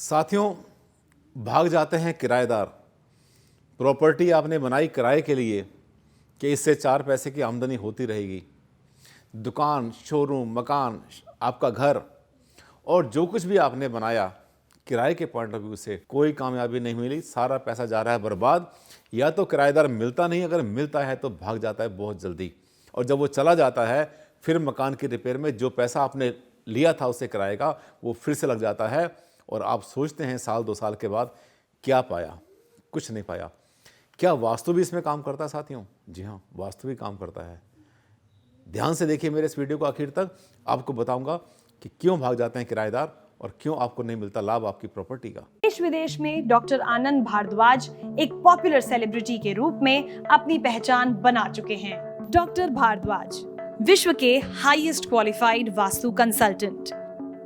साथियों, भाग जाते हैं किराएदार। प्रॉपर्टी आपने बनाई किराए के लिए कि इससे 4 पैसे की आमदनी होती रहेगी। दुकान, शोरूम, मकान, आपका घर और जो कुछ भी आपने बनाया किराए के पॉइंट ऑफ व्यू से कोई कामयाबी नहीं मिली, सारा पैसा जा रहा है बर्बाद। या तो किराएदार मिलता नहीं, अगर मिलता है तो भाग जाता है बहुत जल्दी, और जब वो चला जाता है फिर मकान की रिपेयर में जो पैसा आपने लिया था उससे किराए का वो फिर से लग जाता है, और आप सोचते हैं साल 2 साल के बाद क्या पाया? कुछ नहीं पाया। क्या वास्तु भी इसमें काम करता है साथियों? जी हाँ, वास्तु भी काम करता है। ध्यान से देखिए मेरे इस वीडियो को आखिर तक, आपको बताऊंगा कि क्यों भाग जाते हैं किराएदार और क्यों आपको नहीं मिलता लाभ आपकी प्रॉपर्टी का। देश विदेश में डॉक्टर आनंद भारद्वाज एक पॉपुलर सेलिब्रिटी के रूप में अपनी पहचान बना चुके हैं। डॉक्टर भारद्वाज विश्व के highest qualified vastu consultant.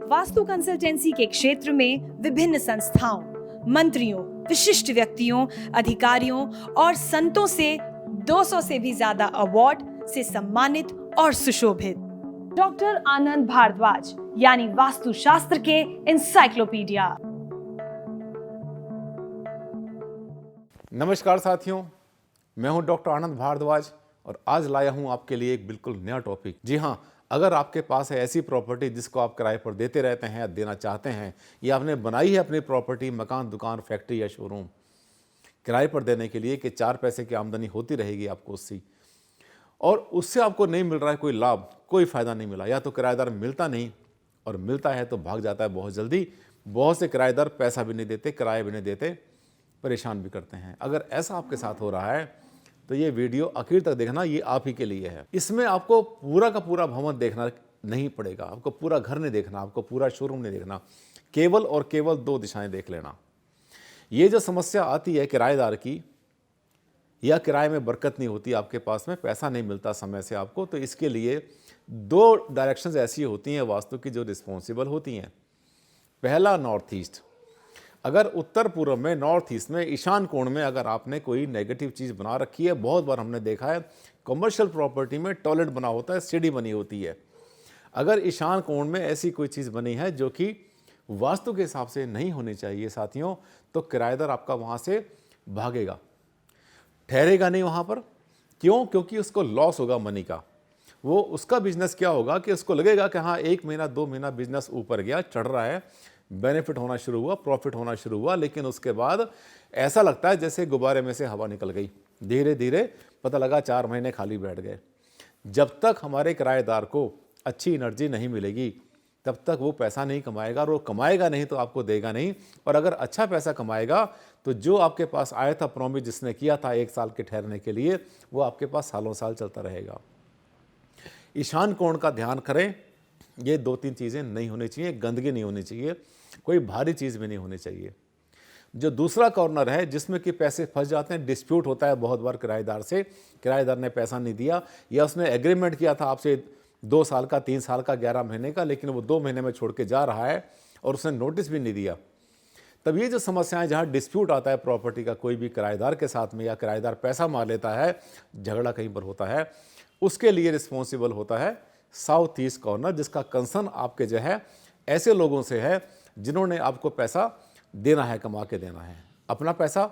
Vastu consultancy के क्षेत्र में विभिन्न संस्थाओं, मंत्रियों, विशिष्ट व्यक्तियों, अधिकारियों और संतों से 200 से भी ज्यादा अवार्ड से सम्मानित और सुशोभित। डॉक्टर आनंद भारद्वाज यानी वास्तुशास्त्र के इंसाइक्लोपीडिया। नमस्कार साथियों, मैं हूं डॉक्टर आनंद भारद्वाज और आज लाया हूं आपके लिए एक बिल्कुल नया टॉपिक। जी हां, अगर आपके पास है ऐसी प्रॉपर्टी जिसको आप किराए पर देते रहते हैं या देना चाहते हैं, या आपने बनाई है अपनी प्रॉपर्टी, मकान, दुकान, फैक्ट्री या शोरूम किराए पर देने के लिए कि 4 पैसे की आमदनी होती रहेगी आपको उससे, और उससे आपको नहीं मिल रहा है कोई लाभ, कोई फ़ायदा नहीं मिला, या तो किराएदार मिलता नहीं और मिलता है तो भाग जाता है बहुत जल्दी। बहुत से किराएदार पैसा भी नहीं देते, किराया भी नहीं देते, परेशान भी करते हैं। अगर ऐसा आपके साथ हो रहा है तो ये वीडियो आखिर तक देखना, ये आप ही के लिए है। इसमें आपको पूरा का पूरा भवन देखना नहीं पड़ेगा, आपको पूरा घर नहीं देखना, आपको पूरा शोरूम नहीं देखना, केवल और केवल 2 दिशाएं देख लेना। ये जो समस्या आती है किराएदार की, या किराए में बरकत नहीं होती, आपके पास में पैसा नहीं मिलता समय से आपको, तो इसके लिए 2 डायरेक्शंस ऐसी होती हैं वास्तु की जो रिस्पॉन्सिबल होती हैं। पहला, नॉर्थ ईस्ट। अगर उत्तर पूर्व में, नॉर्थ ईस्ट में, ईशान कोण में अगर आपने कोई नेगेटिव चीज़ बना रखी है, बहुत बार हमने देखा है कमर्शियल प्रॉपर्टी में टॉयलेट बना होता है, सीढ़ी बनी होती है। अगर ईशान कोण में ऐसी कोई चीज़ बनी है जो कि वास्तु के हिसाब से नहीं होनी चाहिए साथियों, तो किराएदार आपका वहाँ से भागेगा, ठहरेगा नहीं वहाँ पर। क्यों? क्योंकि उसको लॉस होगा मनी का। वो उसका बिजनेस क्या होगा कि उसको लगेगा कि हाँ 1 महीना 2 महीना बिजनेस ऊपर गया, चढ़ रहा है, बेनिफिट होना शुरू हुआ, प्रॉफिट होना शुरू हुआ, लेकिन उसके बाद ऐसा लगता है जैसे गुब्बारे में से हवा निकल गई। धीरे धीरे पता लगा 4 महीने खाली बैठ गए। जब तक हमारे किराएदार को अच्छी एनर्जी नहीं मिलेगी तब तक वो पैसा नहीं कमाएगा, और वो कमाएगा नहीं तो आपको देगा नहीं। और अगर अच्छा पैसा कमाएगा तो जो आपके पास आया था प्रॉमिस जिसने किया था 1 साल के ठहरने के लिए, वो आपके पास सालों साल चलता रहेगा। ईशान कोण का ध्यान करें, ये 2-3 चीज़ें नहीं होनी चाहिए। गंदगी नहीं होनी चाहिए, कोई भारी चीज़ भी नहीं होनी चाहिए। जो दूसरा कॉर्नर है जिसमें कि पैसे फंस जाते हैं, डिस्प्यूट होता है बहुत बार किराएदार से, किराएदार ने पैसा नहीं दिया, या उसने एग्रीमेंट किया था आपसे 2 साल का, 3 साल का, 11 महीने का, लेकिन वो 2 महीने में छोड़ के जा रहा है और उसने नोटिस भी नहीं दिया। तब ये जो समस्याएं, जहाँ डिस्प्यूट आता है प्रॉपर्टी का कोई भी किराएदार के साथ में, या किराएदार पैसा मार लेता है, झगड़ा कहीं पर होता है, उसके लिए रिस्पॉन्सिबल होता है साउथ ईस्ट कॉर्नर, जिसका कंसर्न आपके जो है ऐसे लोगों से है जिन्होंने आपको पैसा देना है, कमा के देना है अपना पैसा।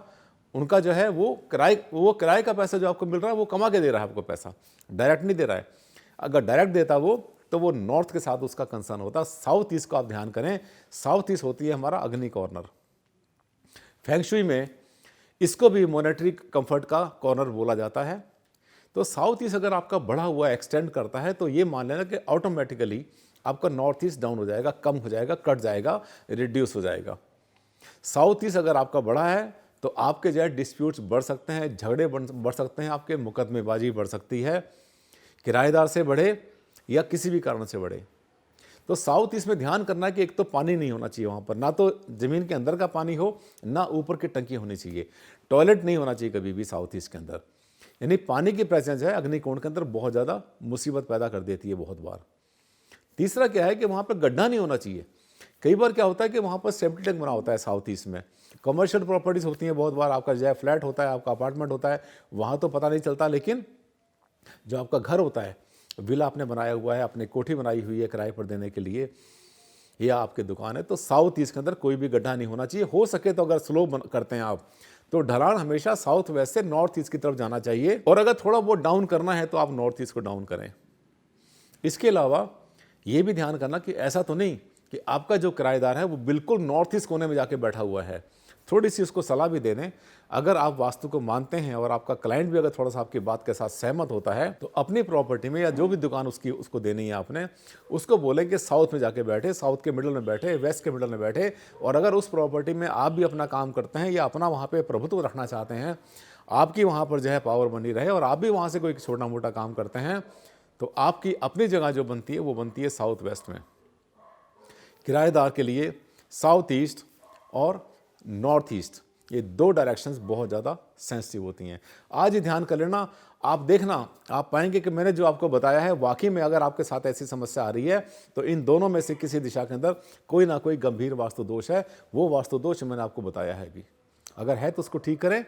उनका जो है वो किराए का पैसा जो आपको मिल रहा है वो कमा के दे रहा है आपको पैसा, डायरेक्ट नहीं दे रहा है। अगर डायरेक्ट देता वो तो वो नॉर्थ के साथ उसका कंसर्न होता। साउथ ईस्ट को आप ध्यान करें, साउथ ईस्ट होती है हमारा अग्नि कॉर्नर। फेंगशुई में इसको भी मॉनेटरी कंफर्ट का कॉर्नर बोला जाता है। तो साउथ ईस्ट अगर आपका बढ़ा हुआ एक्सटेंड करता है तो ये मान लेना कि ऑटोमेटिकली आपका नॉर्थ ईस्ट डाउन हो जाएगा, कम हो जाएगा, कट जाएगा, रिड्यूस हो जाएगा। साउथ ईस्ट अगर आपका बढ़ा है तो आपके जो है डिस्प्यूट्स बढ़ सकते हैं, झगड़े बढ़ सकते हैं, आपके मुकदमेबाजी बढ़ सकती है, किराएदार से बढ़े या किसी भी कारण से बढ़े। तो साउथ ईस्ट में ध्यान करना है कि एक तो पानी नहीं होना चाहिए वहाँ पर, ना तो ज़मीन के अंदर का पानी हो, ना ऊपर की टंकी होनी चाहिए, टॉयलेट नहीं होना चाहिए कभी भी साउथ ईस्ट के अंदर। यानी पानी की प्रेजेंस है अग्निकोण के अंदर बहुत ज़्यादा मुसीबत पैदा कर देती है बहुत बार। तीसरा क्या है कि वहाँ पर गड्ढा नहीं होना चाहिए। कई बार क्या होता है कि वहाँ पर सेप्टिक टैंक बना होता है साउथ ईस्ट में, कमर्शियल प्रॉपर्टीज़ होती हैं बहुत बार, आपका जो है फ्लैट होता है, आपका अपार्टमेंट होता है, वहाँ तो पता नहीं चलता, लेकिन जो आपका घर होता है, विला आपने बनाया हुआ है, आपने कोठी बनाई हुई है किराए पर देने के लिए, या आपकी दुकान है, तो साउथ ईस्ट के अंदर कोई भी गड्ढा नहीं होना चाहिए। हो सके तो अगर स्लो करते हैं आप, तो ढलान हमेशा साउथ वेस्ट से नॉर्थ ईस्ट की तरफ जाना चाहिए, और अगर थोड़ा बहुत डाउन करना है तो आप नॉर्थ ईस्ट को डाउन करें। इसके अलावा ये भी ध्यान करना कि ऐसा तो नहीं कि आपका जो किराएदार है वो बिल्कुल नॉर्थ ईस्ट कोने में जाके बैठा हुआ है। थोड़ी सी उसको सलाह भी दे दें। अगर आप वास्तु को मानते हैं और आपका क्लाइंट भी अगर थोड़ा सा आपकी बात के साथ सहमत होता है, तो अपनी प्रॉपर्टी में या जो भी दुकान उसको देनी है आपने, उसको बोलें कि साउथ में जाके बैठे, साउथ के मिडल में बैठे, वेस्ट के मिडल में बैठे। और अगर उस प्रॉपर्टी में आप भी अपना काम करते हैं या अपना वहाँ पर प्रभुत्व रखना चाहते हैं, आपकी वहाँ पर जो है पावर बनी रहे और आप भी वहाँ से कोई छोटा मोटा काम करते हैं, तो आपकी अपनी जगह जो बनती है वो बनती है साउथ वेस्ट में। किराएदार के लिए साउथ ईस्ट और नॉर्थ ईस्ट, ये दो डायरेक्शंस बहुत ज़्यादा सेंसिटिव होती हैं। आज ही ध्यान कर लेना, आप देखना, आप पाएंगे कि मैंने जो आपको बताया है, वाकई में अगर आपके साथ ऐसी समस्या आ रही है तो इन दोनों में से किसी दिशा के अंदर कोई ना कोई गंभीर वास्तु दोष है। वो वास्तु दोष मैंने आपको बताया है भी, अगर है तो उसको ठीक करें,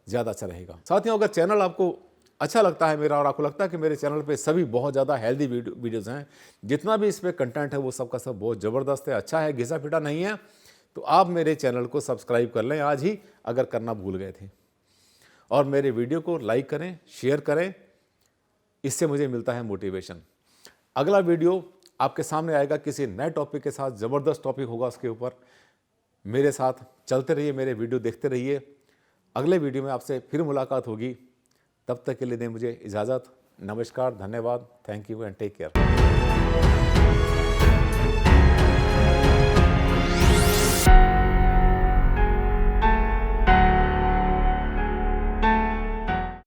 ज़्यादा अच्छा रहेगा। साथियों, अगर चैनल आपको अच्छा लगता है मेरा और आपको लगता है कि मेरे चैनल पे सभी बहुत ज़्यादा हेल्दी वीडियोज़ हैं, जितना भी इस पर कंटेंट है वो सबका सब बहुत ज़बरदस्त है, अच्छा है, घिसा पिटा नहीं है, तो आप मेरे चैनल को सब्सक्राइब कर लें आज ही, अगर करना भूल गए थे। और मेरे वीडियो को लाइक करें, शेयर करें, इससे मुझे मिलता है मोटिवेशन। अगला वीडियो आपके सामने आएगा किसी नए टॉपिक के साथ, ज़बरदस्त टॉपिक होगा उसके ऊपर। मेरे साथ चलते रहिए, मेरे वीडियो देखते रहिए। अगले वीडियो में आपसे फिर मुलाकात होगी, तब तक के लिए दें मुझे इजाज़त। नमस्कार, धन्यवाद, thank you and take care.